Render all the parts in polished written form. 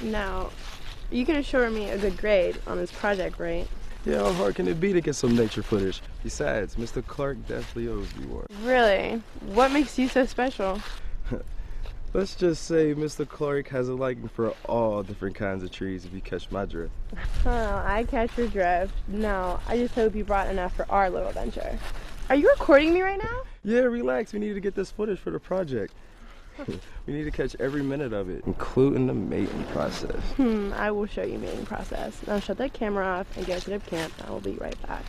Now, you can assure me a good grade on this project, right? Yeah, how hard can it be to get some nature footage? Besides, Mr. Clark definitely owes you one. Really? What makes you so special? Let's just say Mr. Clark has a liking for all different kinds of trees, if you catch my drift. Oh, I catch your drift. No, I just hope you brought enough for our little venture. Are you recording me right now? Yeah, relax. We need to get this footage for the project. We need to catch every minute of it, including the mating process. I will show you mating process. Now shut that camera off and go to the camp. I will be right back.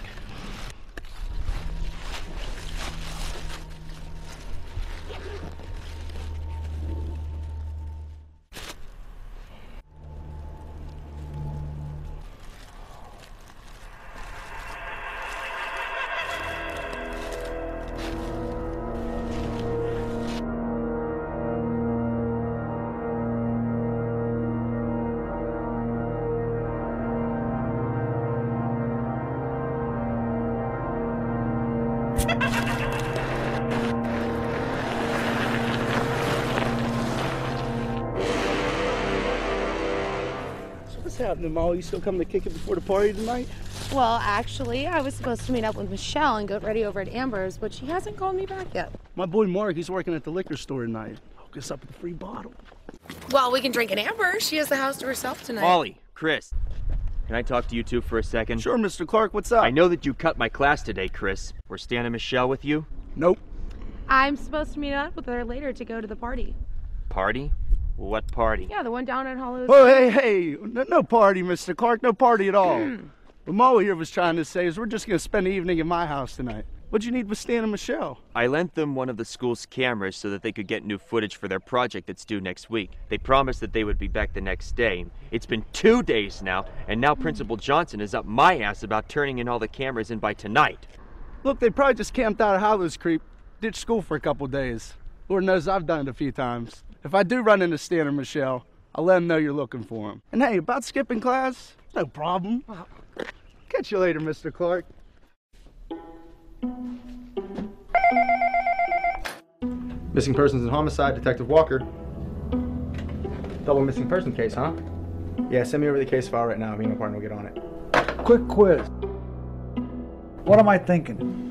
What's happening, Molly? You still coming to kick it before the party tonight? Well, actually, I was supposed to meet up with Michelle and get ready over at Amber's, but she hasn't called me back yet. My boy Mark, he's working at the liquor store tonight. Hook us up with a free bottle. Well, we can drink at Amber's. She has the house to herself tonight. Molly, Chris, can I talk to you two for a second? Sure, Mr. Clark, what's up? I know that you cut my class today, Chris. Were Stan and Michelle with you? Nope. I'm supposed to meet up with her later to go to the party. Party? What party? Yeah, the one down at Hollow's. Oh, hey, no party, Mr. Clark, no party at all. What Molly here was trying to say is we're just going to spend the evening at my house tonight. What'd you need with Stan and Michelle? I lent them one of the school's cameras so that they could get new footage for their project that's due next week. They promised that they would be back the next day. It's been 2 days now, and now Principal Johnson is up my ass about turning in all the cameras in by tonight. Look, they probably just camped out at Hollow's Creek, ditched school for a couple days. Lord knows I've done it a few times. If I do run into Stan or Michelle, I'll let them know you're looking for them. And hey, about skipping class, no problem. Catch you later, Mr. Clark. Missing persons and homicide, Detective Walker. Double missing person case, huh? Yeah, send me over the case file right now. Me and my partner will get on it. Quick quiz. What am I thinking?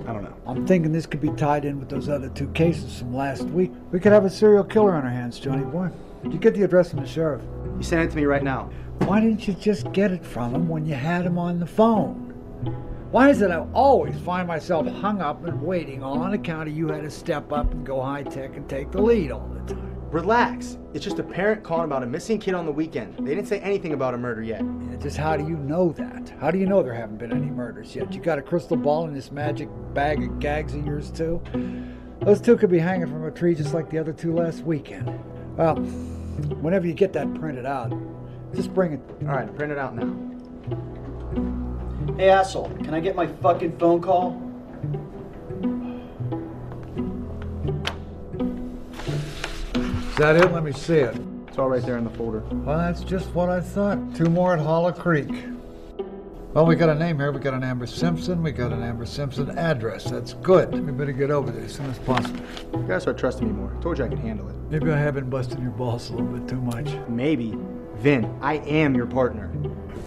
I don't know. I'm thinking this could be tied in with those other 2 cases from last week. We could have a serial killer on our hands, Johnny boy. Did you get the address from the sheriff? You send it to me right now. Why didn't you just get it from him when you had him on the phone? Why is it I always find myself hung up and waiting all on account of you had to step up and go high-tech and take the lead all the time? Relax. It's just a parent calling about a missing kid on the weekend. They didn't say anything about a murder yet. Yeah, just how do you know that? How do you know there haven't been any murders yet? You got a crystal ball in this magic bag of gags of yours too? Those 2 could be hanging from a tree just like the other 2 last weekend. Well, whenever you get that printed out, just bring it. All right, print it out now. Hey, asshole, can I get my fucking phone call? Is that it? Let me see it. It's all right there in the folder. Well, that's just what I thought. 2 more at Hollow Creek. Well, we got a name here. We got an Amber Simpson. We got an Amber Simpson address. That's good. We better get over there as soon as possible. You gotta start trusting me more. I told you I could handle it. Maybe I have been busting your balls a little bit too much. Maybe. Vin, I am your partner.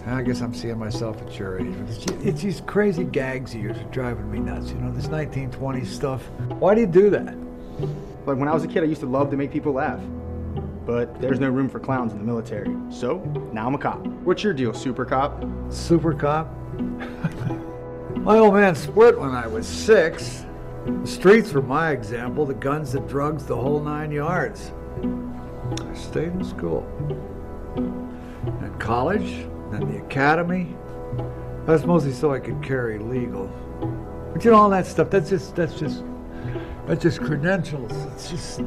I guess I'm seeing myself at your age. It's these crazy gags of yours are driving me nuts. You know, this 1920s stuff. Why do you do that? Like when I was a kid, I used to love to make people laugh. But there's no room for clowns in the military. So, now I'm a cop. What's your deal, super cop? Super cop? My old man split when I was 6. The streets were my example, the guns, the drugs, the whole 9 yards. I stayed in school. At college, then the academy. That's mostly so I could carry legal. But you know, all that stuff, that's just credentials. It's just,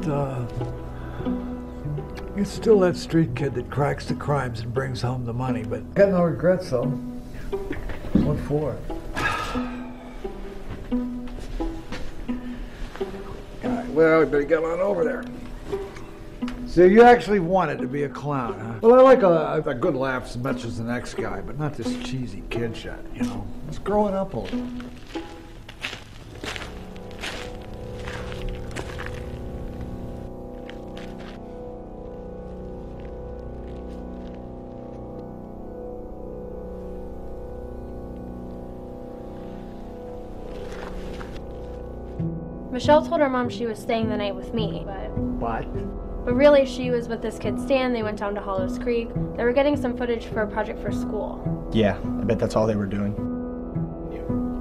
you're still that street kid that cracks the crimes and brings home the money, but got no regrets though. What for? All right, well, we better get on over there. So you actually wanted to be a clown, huh? Well, I like a good laugh as much as the next guy, but not this cheesy kid shit, you know? It's growing up a little. Michelle told her mom she was staying the night with me, What? but really she was with this kid Stan. They went down to Hollows Creek. They were getting some footage for a project for school. Yeah, I bet that's all they were doing.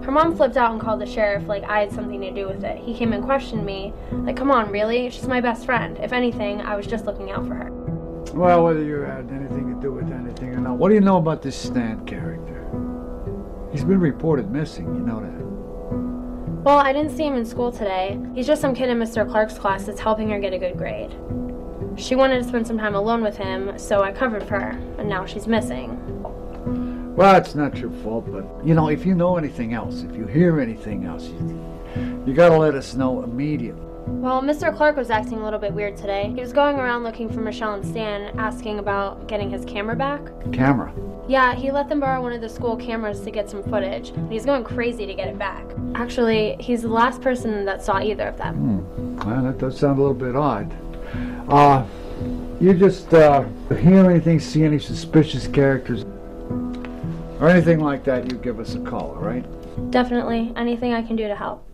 Her mom flipped out and called the sheriff like I had something to do with it. He came and questioned me, like, come on, really? She's my best friend. If anything, I was just looking out for her. Well, whether you had anything to do with anything or not, what do you know about this Stan character? He's been reported missing, you know that. Well, I didn't see him in school today. He's just some kid in Mr. Clark's class that's helping her get a good grade. She wanted to spend some time alone with him, so I covered for her, and now she's missing. Well, it's not your fault, but, you know, if you know anything else, if you hear anything else, you gotta let us know immediately. Well, Mr. Clark was acting a little bit weird today. He was going around looking for Michelle and Stan, asking about getting his camera back. Camera? Yeah, he let them borrow one of the school cameras to get some footage, and he's going crazy to get it back. Actually, he's the last person that saw either of them. Well, that does sound a little bit odd. You just hear anything, see any suspicious characters, or anything like that, you give us a call, all right? Definitely. Anything I can do to help.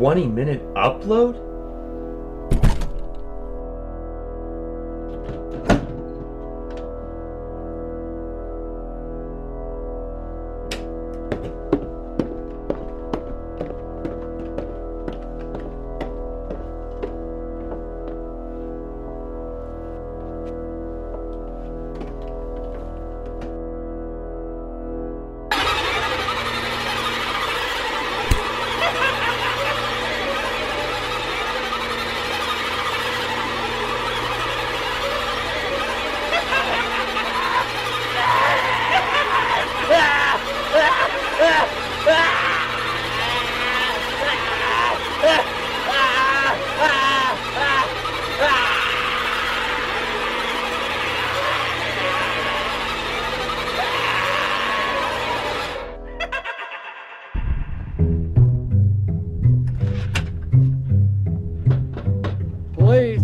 "20-minute upload?" Police!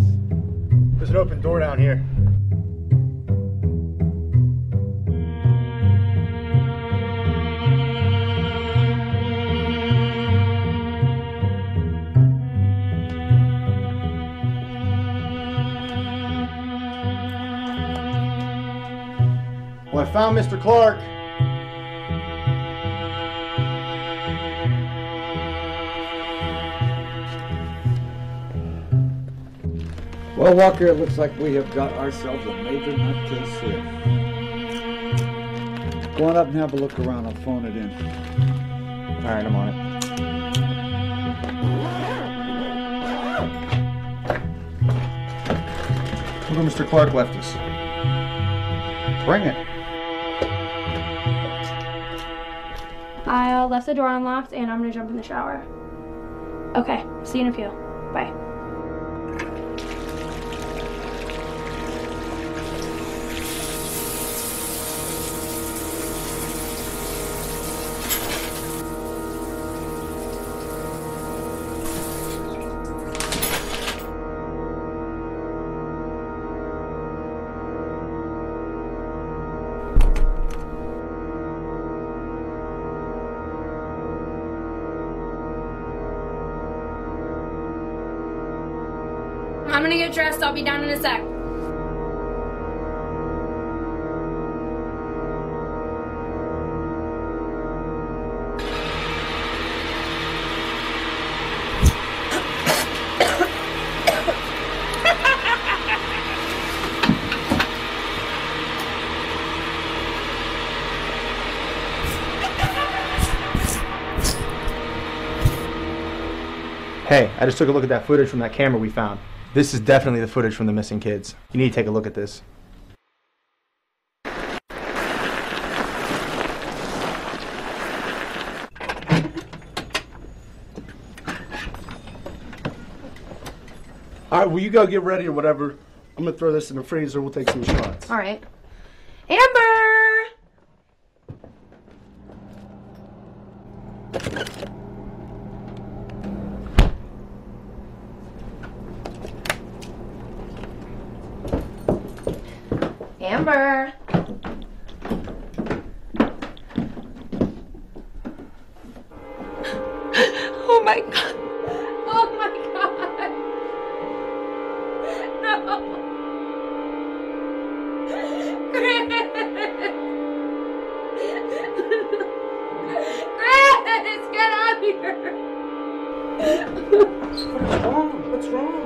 There's an open door down here. Well, I found Mr. Clark. Well, Walker, it looks like we have got ourselves a major nutcase here. Go on up and have a look around. I'll phone it in. All right, I'm on it. Look where Mr. Clark left us. Bring it. I left the door unlocked and I'm gonna jump in the shower. Okay, see you in a few. Bye. I'm gonna get dressed. I'll be down in a sec. Hey, I just took a look at that footage from that camera we found. This is definitely the footage from the missing kids. You need to take a look at this. All right, well, you go get ready or whatever. I'm gonna throw this in the freezer. We'll take some shots. All right. Amber! Amber! Oh my God. Oh my God. No. Chris, get out of here. What's wrong? What's wrong?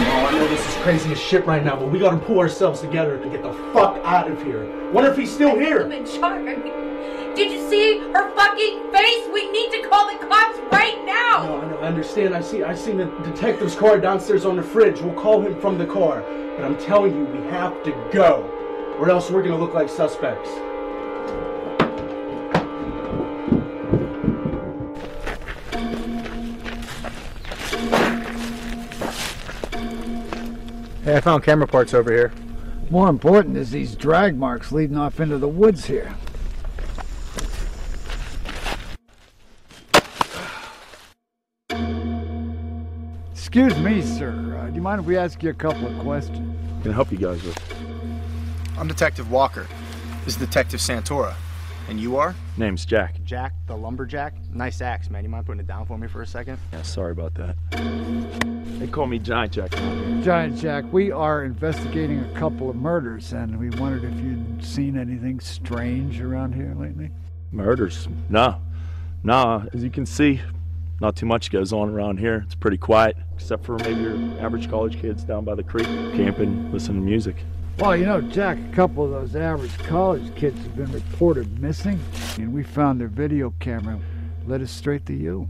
I know this is crazy as shit right now, but we gotta pull ourselves together to get the fuck out of here. Wonder if he's still here. I'm in shock. I mean, did you see her fucking face? We need to call the cops right now. No, I know, I understand. I seen the detective's car downstairs on the fridge. We'll call him from the car. But I'm telling you, we have to go, or else we're gonna look like suspects. Hey, I found camera parts over here. More important is these drag marks leading off into the woods here. Excuse me, sir. Do you mind if we ask you a couple of questions? Can I help you guys with? I'm Detective Walker. This is Detective Santora. And you are? Name's Jack. Jack, the lumberjack. Nice axe, man. You mind putting it down for me for a second? Yeah, sorry about that. They call me Giant Jack. Giant Jack, we are investigating a couple of murders, and we wondered if you'd seen anything strange around here lately. Murders? Nah. As you can see, not too much goes on around here. It's pretty quiet, except for maybe your average college kids down by the creek, camping, listening to music. Well, you know, Jack, a couple of those average college kids have been reported missing, and we found their video camera. Led us straight to you.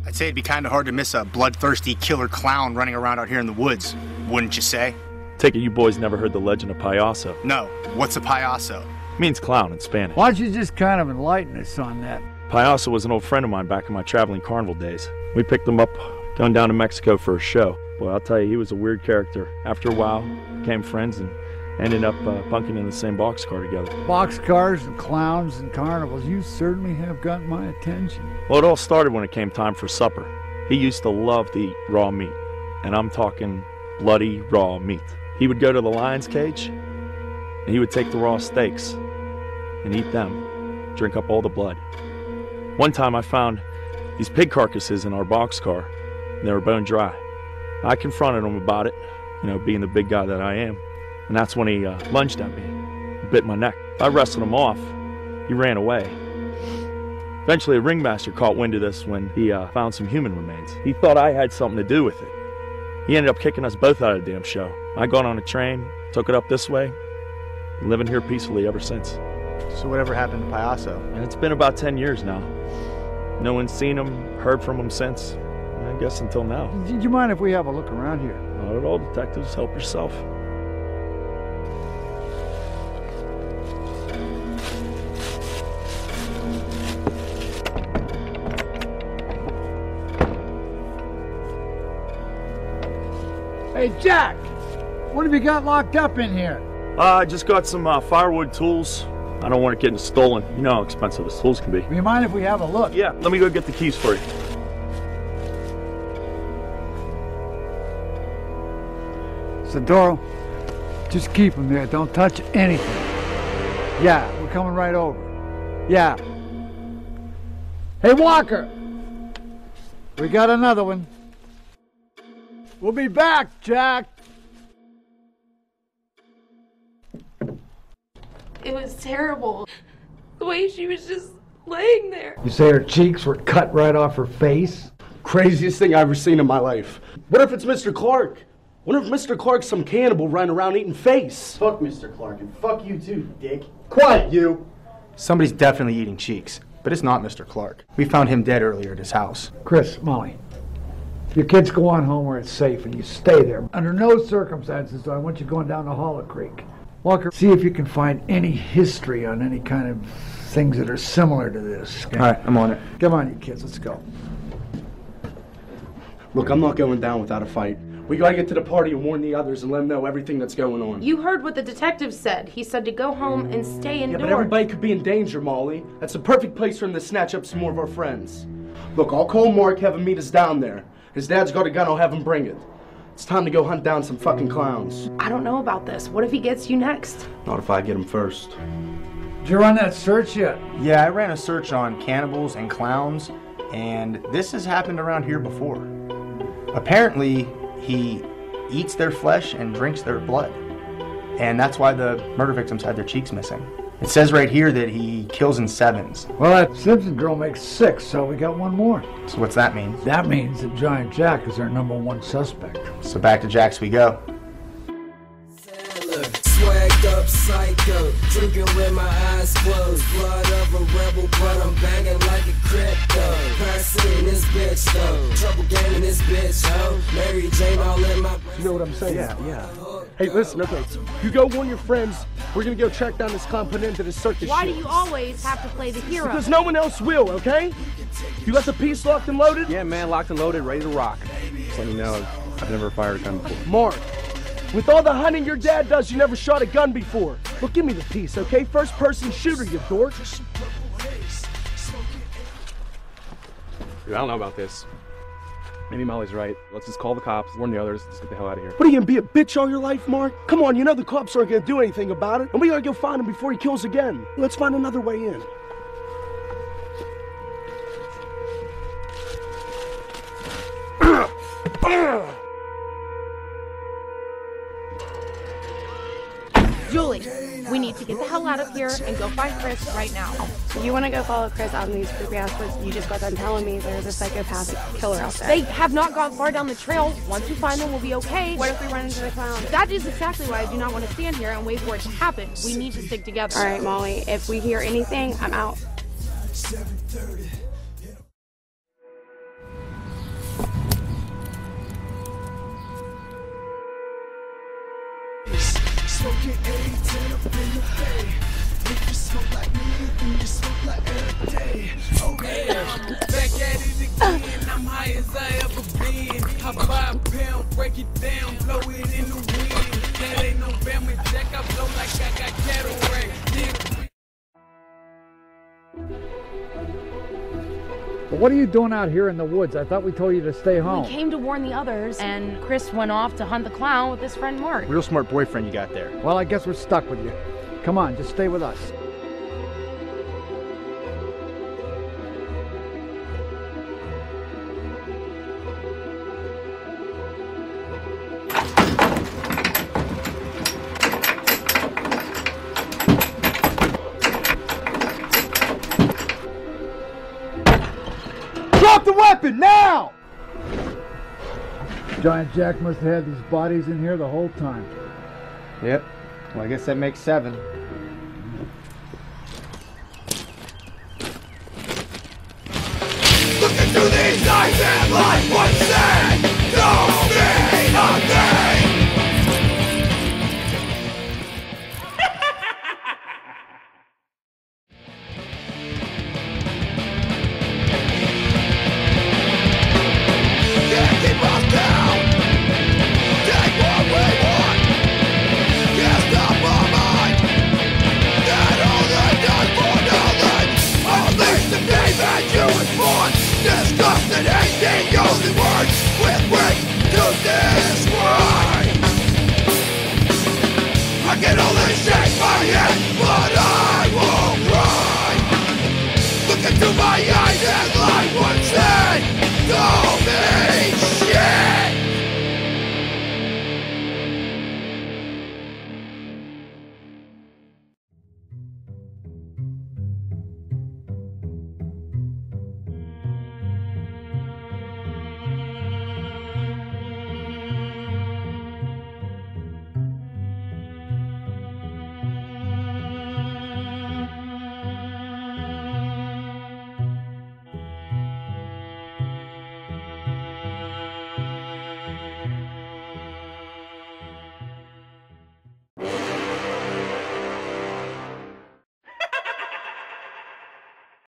I'd say it'd be kind of hard to miss a bloodthirsty killer clown running around out here in the woods, wouldn't you say? Take it you boys never heard the legend of Payaso. No. What's a payaso? Means clown in Spanish. Why don't you just kind of enlighten us on that? Payaso was an old friend of mine back in my traveling carnival days. We picked him up going down to Mexico for a show. Well, I'll tell you, he was a weird character. After a while, became friends and ended up bunking in the same boxcar together. Boxcars and clowns and carnivals, you certainly have got my attention. Well, it all started when it came time for supper. He used to love to eat raw meat, and I'm talking bloody raw meat. He would go to the lion's cage, and he would take the raw steaks and eat them, drink up all the blood. One time I found these pig carcasses in our boxcar, and they were bone dry. I confronted him about it, you know, being the big guy that I am. And that's when he lunged at me, bit my neck. I wrestled him off. He ran away. Eventually, a ringmaster caught wind of this when he found some human remains. He thought I had something to do with it. He ended up kicking us both out of the damn show. I got on a train, took it up this way, been living here peacefully ever since. So whatever happened to Payaso? And it's been about 10 years now. No one's seen him, heard from him since. I guess until now. Do you mind if we have a look around here? Not at all, detectives. Help yourself. Hey, Jack! What have you got locked up in here? I just got some firewood tools. I don't want it getting stolen. You know how expensive the tools can be. Do you mind if we have a look? Yeah, let me go get the keys for you. Sadoro, just keep them there. Don't touch anything. Yeah, we're coming right over. Yeah. Hey, Walker! We got another one. We'll be back, Jack. It was terrible. The way she was just laying there. You say her cheeks were cut right off her face? Craziest thing I've ever seen in my life. What if it's Mr. Clark? Wonder if Mr. Clark's some cannibal running around eating face. Fuck Mr. Clark, and fuck you too, dick. Quiet, you! Somebody's definitely eating cheeks, but it's not Mr. Clark. We found him dead earlier at his house. Chris, Molly, your kids go on home where it's safe and you stay there. Under no circumstances do I want you going down the Hollow Creek. Walker, see if you can find any history on any kind of things that are similar to this. All right, I'm on it. Come on, you kids, let's go. Look, I'm not going down without a fight. We gotta get to the party and warn the others and let them know everything that's going on. You heard what the detective said. He said to go home and stay indoors. Yeah, but everybody could be in danger, Molly. That's the perfect place for him to snatch up some more of our friends. Look, I'll call Mark, have him meet us down there. His dad's got a gun, I'll have him bring it. It's time to go hunt down some fucking clowns. I don't know about this. What if he gets you next? Not if I get him first. Did you run that search yet? Yeah, I ran a search on cannibals and clowns, and this has happened around here before. Apparently, he eats their flesh and drinks their blood. And that's why the murder victims had their cheeks missing. It says right here that he kills in sevens. Well, that Simpson girl makes 6, so we got one more. So what's that mean? That means that Giant Jack is our #1 suspect. So back to Jack's we go. Swagged up psycho, drinking with my eyes closed. Blood of a rebel, but I'm banging like a crypto. Passing this bitch though, trouble gaming this bitch ho. Mary Jane all in my. You know what I'm saying? Yeah. Hey, listen, okay. You go warn your friends. We're gonna go track down this clown, put into the circus. Why shit. do you always have to play the hero? Because no one else will, okay? You got the piece locked and loaded? Yeah, man, locked and loaded, ready to rock. Just let you know, I've never fired a gun before. Mark, with all the hunting your dad does, you never shot a gun before. Look, give me the piece, okay? First person shooter, you dork. Dude, I don't know about this. Maybe Molly's right. Let's just call the cops, warn the others, let's get the hell out of here. What, are you gonna be a bitch all your life, Mark? Come on, you know the cops aren't gonna do anything about it. And we gotta go find him before he kills again. Let's find another way in. Julie, we need to get the hell out of here and go find Chris right now. You want to go follow Chris out in these creepy ass woods? You just got done telling me there's a psychopathic killer out there. They have not gone far down the trail. Once we find them, we'll be okay. What if we run into the clown? That is exactly why I do not want to stand here and wait for it to happen. We need to stick together. All right, Molly, if we hear anything, I'm out. Smoking 8-10 up in the bay. If you smoke like me, then you smoke like every day. Okay, back at it again. I'm high as I ever been. Hop 5 pound, break it down, blow it in the wind. That ain't no family jack, I blow like I got cataract. But what are you doing out here in the woods? I thought we told you to stay home. We came to warn the others, and Chris went off to hunt the clown with his friend Mark. Real smart boyfriend you got there. Well, I guess we're stuck with you. Come on, just stay with us. Drop the weapon, now! Giant Jack must have had these bodies in here the whole time. Yep. Well, I guess that makes 7. Look into these eyes and like one said, don't be nothing. Can't keep us down. Take what we want. Can't stop our mind. That all they done for nothing. All these to be that you was born. Disgusted, hating, using words with which to describe. I can only shake my head, but I won't cry. Look into my eyes and like one said, don't be